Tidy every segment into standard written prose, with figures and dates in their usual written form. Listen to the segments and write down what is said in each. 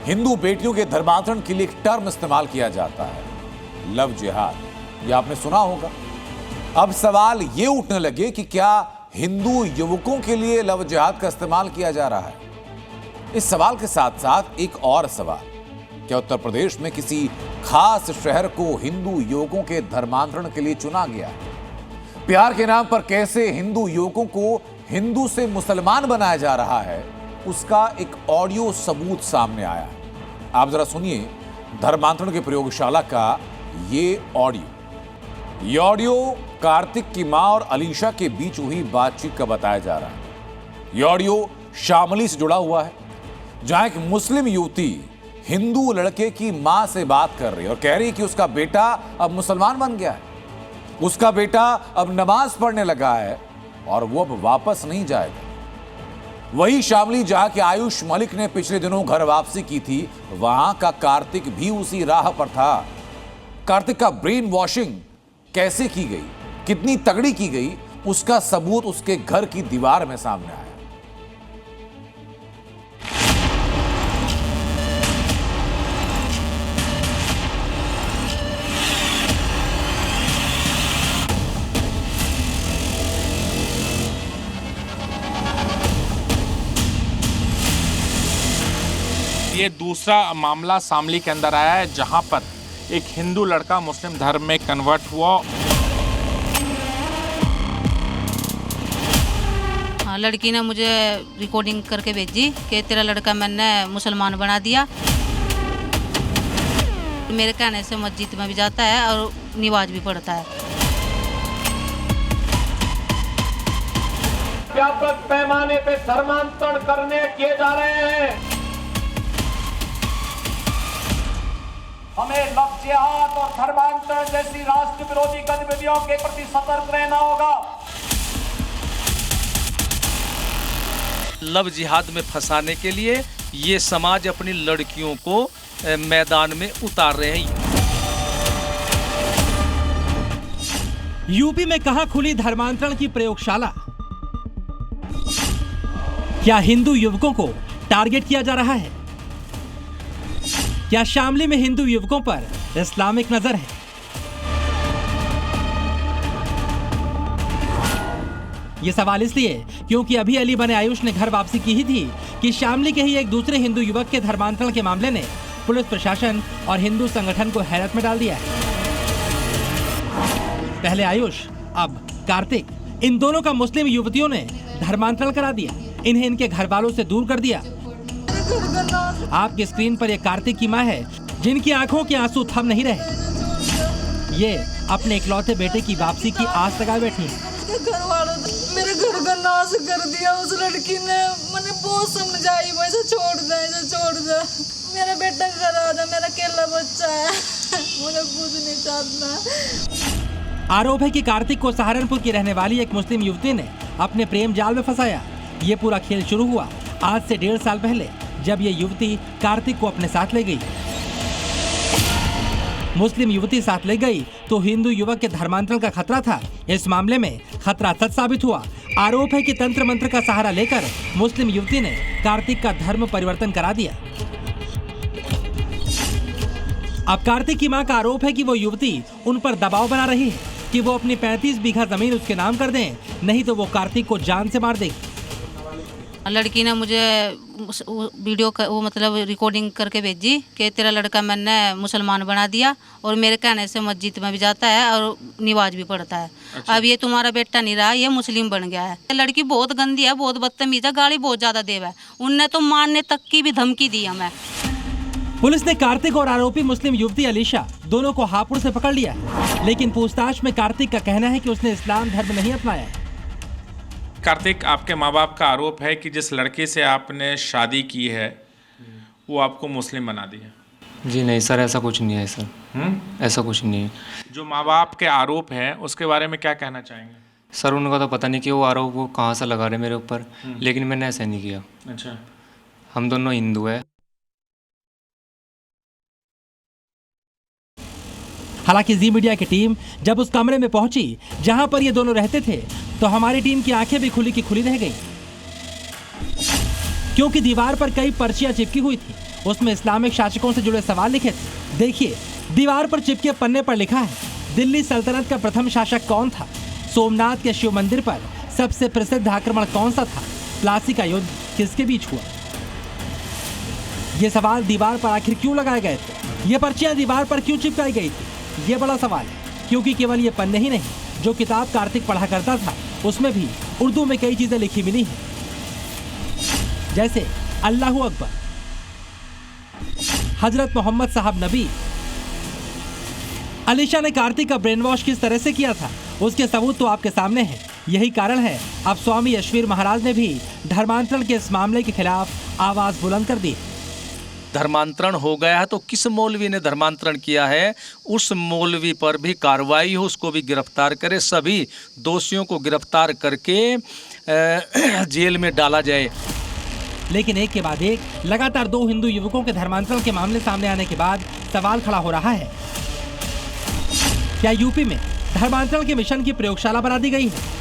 हिंदू बेटियों के धर्मांतरण के लिए एक टर्म इस्तेमाल किया जाता है, लव जिहाद। यह आपने सुना होगा। अब सवाल ये उठने लगे कि क्या हिंदू युवकों के लिए लव जिहाद का इस्तेमाल किया जा रहा है। इस सवाल के साथ साथ एक और सवाल, क्या उत्तर प्रदेश में किसी खास शहर को हिंदू युवकों के धर्मांतरण के लिए चुना गया है? प्यार के नाम पर कैसे हिंदू युवकों को हिंदू से मुसलमान बनाया जा रहा है, उसका एक ऑडियो सबूत सामने आया है। आप जरा सुनिए धर्मांतरण की प्रयोगशाला का ये ऑडियो। ये ऑडियो कार्तिक की मां और अलीशा के बीच हुई बातचीत का बताया जा रहा है। ये ऑडियो शामली से जुड़ा हुआ है, जहां एक मुस्लिम युवती हिंदू लड़के की मां से बात कर रही है और कह रही है कि उसका बेटा अब मुसलमान बन गया है, उसका बेटा अब नमाज पढ़ने लगा है और वो अब वापस नहीं जाएगा। वही शामली जहां के आयुष मलिक ने पिछले दिनों घर वापसी की थी, वहां का कार्तिक भी उसी राह पर था। कार्तिक का ब्रेन वॉशिंग कैसे की गई, कितनी तगड़ी की गई, उसका सबूत उसके घर की दीवार में सामने आया। ये दूसरा मामला शामली के अंदर आया है, जहां पर एक हिंदू लड़का मुस्लिम धर्म में कन्वर्ट हुआ। हाँ, लड़की ने मुझे रिकॉर्डिंग करके भेजी कि तेरा लड़का मैंने मुसलमान बना दिया। मेरे कहने से मस्जिद में भी जाता है और नमाज भी पढ़ता है। व्यापक पैमाने पे धर्मांतरण करने किए जा रहे हैं। हमें लव जिहाद और धर्मांतरण जैसी राष्ट्र विरोधी गतिविधियों के प्रति सतर्क रहना होगा। लव जिहाद में फंसाने के लिए ये समाज अपनी लड़कियों को मैदान में उतार रहे हैं। यूपी में कहां खुली धर्मांतरण की प्रयोगशाला? क्या हिंदू युवकों को टारगेट किया जा रहा है? क्या शामली में हिंदू युवकों पर इस्लामिक नजर है? यह सवाल इसलिए क्योंकि अभी अली बने आयुष ने घर वापसी की ही थी कि शामली के ही एक दूसरे हिंदू युवक के धर्मांतरण के मामले ने पुलिस प्रशासन और हिंदू संगठन को हैरत में डाल दिया है। पहले आयुष, अब कार्तिक, इन दोनों का मुस्लिम युवतियों ने धर्मांतरण करा दिया। इन्हें इनके घर वालों से दूर कर दिया। आपकी स्क्रीन पर ये कार्तिक की मां है, जिनकी आंखों के आंसू थम नहीं रहे। ये अपने इकलौते बेटे की वापसी की आस लगाए बैठी हैं। घर वालों ने मेरे घर का नाश कर दिया। उस लड़की ने मैंने बहुत समझाई, वैसे छोड़ दे, मेरा बेटा घर आ जा, मेरा अकेला बच्चा है, मुझे कुछ नहीं चाहता। आरोप है कि कार्तिक को सहारनपुर की रहने वाली एक मुस्लिम युवती ने अपने प्रेम जाल में फंसाया। ये पूरा खेल शुरू हुआ आज से 1.5 साल पहले, जब ये युवती कार्तिक को अपने साथ ले गई। मुस्लिम युवती साथ ले गई तो हिंदू युवक के धर्मांतरण का खतरा था। इस मामले में खतरा सच साबित हुआ। आरोप है कि तंत्र मंत्र का सहारा लेकर मुस्लिम युवती ने कार्तिक का धर्म परिवर्तन करा दिया। अब कार्तिक की मां का आरोप है कि वो युवती उन पर दबाव बना रही है कि वो अपनी 35 बीघा जमीन उसके नाम कर दें, नहीं तो वो कार्तिक को जान से मार देगी। लड़की ने मुझे वीडियो मतलब रिकॉर्डिंग करके भेजी कि तेरा लड़का मैंने मुसलमान बना दिया और मेरे कहने से मस्जिद में भी जाता है और नमाज भी पढ़ता है। अच्छा। अब ये तुम्हारा बेटा नहीं रहा, ये मुस्लिम बन गया है। लड़की बहुत गंदी है, बहुत बदतमीज है, गाली बहुत ज्यादा देव है। उनने तो मारने तक की भी धमकी दी हमें। पुलिस ने कार्तिक और आरोपी मुस्लिम युवती अलीशा दोनों को हापुड़ से पकड़ लिया, लेकिन पूछताछ में कार्तिक का कहना है कि उसने इस्लाम धर्म नहीं अपनाया है। कार्तिक, आपके माँ बाप का आरोप है कि जिस लड़की से आपने शादी की है वो आपको मुस्लिम बना दी है। जी नहीं सर, ऐसा कुछ नहीं है सर। ऐसा कुछ नहीं है। जो माँ बाप के आरोप हैं उसके बारे में क्या कहना चाहेंगे? सर उनका तो पता नहीं कि वो आरोप वो कहाँ से लगा रहे मेरे ऊपर, लेकिन मैंने ऐसा नहीं किया। अच्छा। हम दोनों हिंदू है। हालांकि जी मीडिया की टीम जब उस कमरे में पहुंची जहां पर ये दोनों रहते थे, तो हमारी टीम की आंखें भी खुली की खुली रह गई, क्योंकि दीवार पर कई पर्चियां चिपकी हुई थी उसमें इस्लामिक शासकों से जुड़े सवाल लिखे थे। देखिए, दीवार पर चिपके पन्ने पर लिखा है, दिल्ली सल्तनत का प्रथम शासक कौन था? सोमनाथ के शिव मंदिर पर सबसे प्रसिद्ध आक्रमण कौन सा था? प्लासी का युद्ध किसके बीच हुआ? ये सवाल दीवार पर आखिर क्यों लगाए गए थे? ये पर्चियां दीवार पर क्यों चिपकाई गई थी? ये बड़ा सवाल है, क्योंकि केवल ये पन्ने ही नहीं, जो किताब कार्तिक पढ़ा करता था उसमें भी उर्दू में कई चीजें लिखी मिली हैं, जैसे अल्लाहू अकबर, हजरत मोहम्मद साहब नबी। अलीशा ने कार्तिक का ब्रेन वॉश किस तरह से किया था, उसके सबूत तो आपके सामने हैं। यही कारण है अब स्वामी यशवीर महाराज ने भी धर्मांतरण के इस मामले के खिलाफ आवाज बुलंद कर दी। धर्मांतरण हो गया है तो किस मौलवी ने धर्मांतरण किया है, उस मौलवी पर भी कार्रवाई हो, उसको भी गिरफ्तार करे, सभी दोषियों को गिरफ्तार करके जेल में डाला जाए। लेकिन एक के बाद एक लगातार 2 हिंदू युवकों के धर्मांतरण के मामले सामने आने के बाद सवाल खड़ा हो रहा है, क्या यूपी में धर्मांतरण के मिशन की प्रयोगशाला बना दी गई है?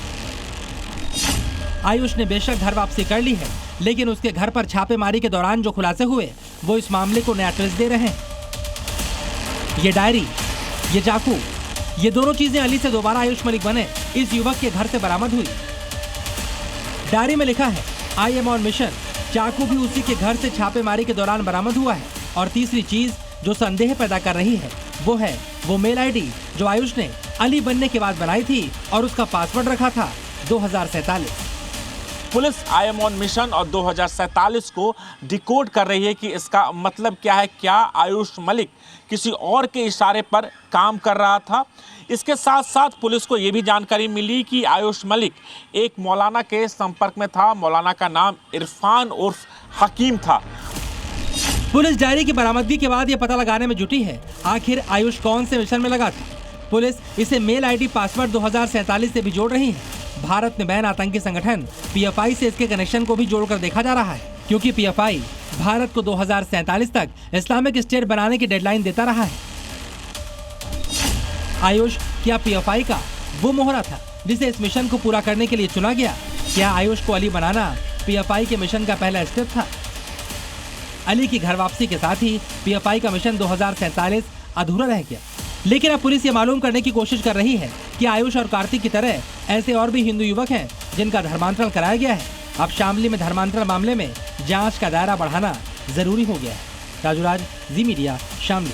आयुष ने बेशक घर वापसी कर ली है, लेकिन उसके घर पर छापेमारी के दौरान जो खुलासे हुए वो इस मामले को नया ट्विस्ट दे रहे हैं। ये डायरी, ये चाकू, ये दोनों चीजें अली से दोबारा आयुष मलिक बने इस युवक के घर से बरामद हुई। डायरी में लिखा है, आई एम ऑन मिशन। चाकू भी उसी के घर से छापेमारी के दौरान बरामद हुआ है। और तीसरी चीज जो संदेह पैदा कर रही है वो है वो मेल आईडी जो आयुष ने अली बनने के बाद बनाई थी और उसका पासवर्ड रखा था 2047। Police I am on mission और 2047 को डिकोड कर रही है कि इसका मतलब क्या है। क्या आयुष मलिक किसी और के इशारे पर काम कर रहा था? इसके साथ साथ पुलिस को यह भी जानकारी मिली कि आयुष मलिक एक मौलाना के संपर्क में था। मौलाना का नाम इरफान उर्फ हकीम था। पुलिस डायरी की बरामदगी के बाद यह पता लगाने में जुटी है आखिर आयुष कौन से मिशन में लगा था। पुलिस इसे मेल आईडी पासवर्ड 2047 से भी जोड़ रही है। भारत में बैन आतंकी संगठन पीएफआई से इसके कनेक्शन को भी जोड़कर देखा जा रहा है, क्योंकि पीएफआई भारत को 2047 तक इस्लामिक स्टेट बनाने की डेडलाइन देता रहा है। आयुष क्या पीएफआई का वो मोहरा था जिसे इस मिशन को पूरा करने के लिए चुना गया? क्या आयुष को अली बनाना पीएफआई के मिशन का पहला स्टेप था? अली की घर वापसी के साथ ही पीएफआई का मिशन 2047 अधूरा रह गया। लेकिन अब पुलिस ये मालूम करने की कोशिश कर रही है कि आयुष और कार्तिक की तरह ऐसे और भी हिंदू युवक हैं जिनका धर्मांतरण कराया गया है। अब शामली में धर्मांतरण मामले में जांच का दायरा बढ़ाना जरूरी हो गया है। राजूराज, जी मीडिया, शामली।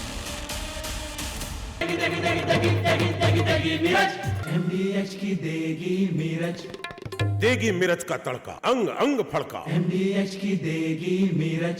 देगी मिर्च का तड़का, अंग अंग फड़का। MDH की देगी मिर्च।